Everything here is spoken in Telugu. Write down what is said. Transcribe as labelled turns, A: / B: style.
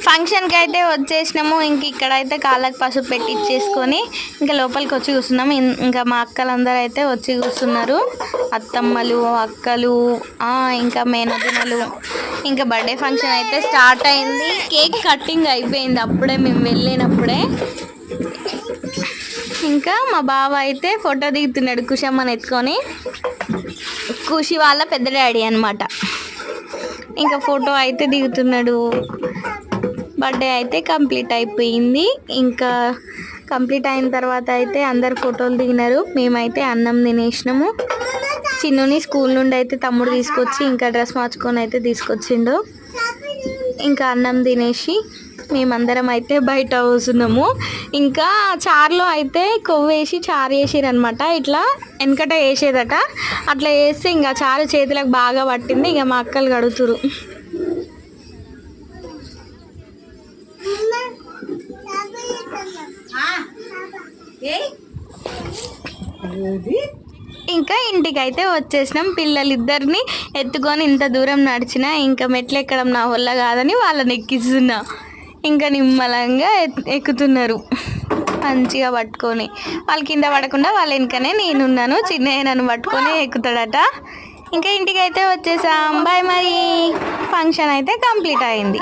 A: ఫంక్షన్కి అయితే వచ్చేసినాము. ఇంక ఇక్కడైతే కాళ్ళకి పసుపు పెట్టి ఇచ్చేసుకొని ఇంకా లోపలికి వచ్చి కూర్చున్నాము. ఇంకా మా అక్కలందరూ అయితే వచ్చి కూర్చున్నారు. అత్తమ్మలు, అక్కలు, ఇంకా మేనదినలు. ఇంకా బర్త్డే ఫంక్షన్ అయితే స్టార్ట్ అయింది. కేక్ కటింగ్ అయిపోయింది అప్పుడే, మేము వెళ్ళినప్పుడే. ఇంకా మా బావ అయితే ఫోటో దిగుతున్నాడు కుషమ్మని ఎత్తుకొని. కుషి వాళ్ళ పెద్ద డాడీ అనమాట. ఇంకా ఫోటో అయితే దిగుతున్నాడు. బర్త్డే అయితే కంప్లీట్ అయిపోయింది. ఇంకా కంప్లీట్ అయిన తర్వాత అయితే అందరు ఫోటోలు దిగినారు. మేమైతే అన్నం తినేసినాము. చిన్నుని స్కూల్ నుండి అయితే తమ్ముడు తీసుకొచ్చి ఇంకా డ్రెస్ మార్చుకొని అయితే తీసుకొచ్చిండు. ఇంకా అన్నం తినేసి మేమందరం అయితే బయట కూర్చున్నాము. ఇంకా చారులో అయితే కొవ్వు వేసి చారు వేసిరనమాట. ఇట్లా వెనకట వేసేదట. అట్లా వేస్తే ఇంకా చారు చేతులకు బాగా పట్టింది. ఇక మా అక్కలు కడుగుతురు. ఇంకా ఇంటికి అయితే వచ్చేసినాం. పిల్లలిద్దరిని ఎత్తుకొని ఇంత దూరం నడిచిన ఇంకా మెట్లు ఎక్కడం నా వల్ల కాదని వాళ్ళని ఎక్కిస్తున్నా. ఇంకా నిమ్మలంగా ఎక్కుతున్నారు మంచిగా పట్టుకొని. వాళ్ళు కింద పడకుండా వాళ్ళ వెనుకనే నేనున్నాను. చిన్నయ్య నన్ను పట్టుకొని ఎక్కుతాడట. ఇంకా ఇంటికి అయితే వచ్చేసాం. బాయ్. మరి ఫంక్షన్ అయితే కంప్లీట్ అయింది.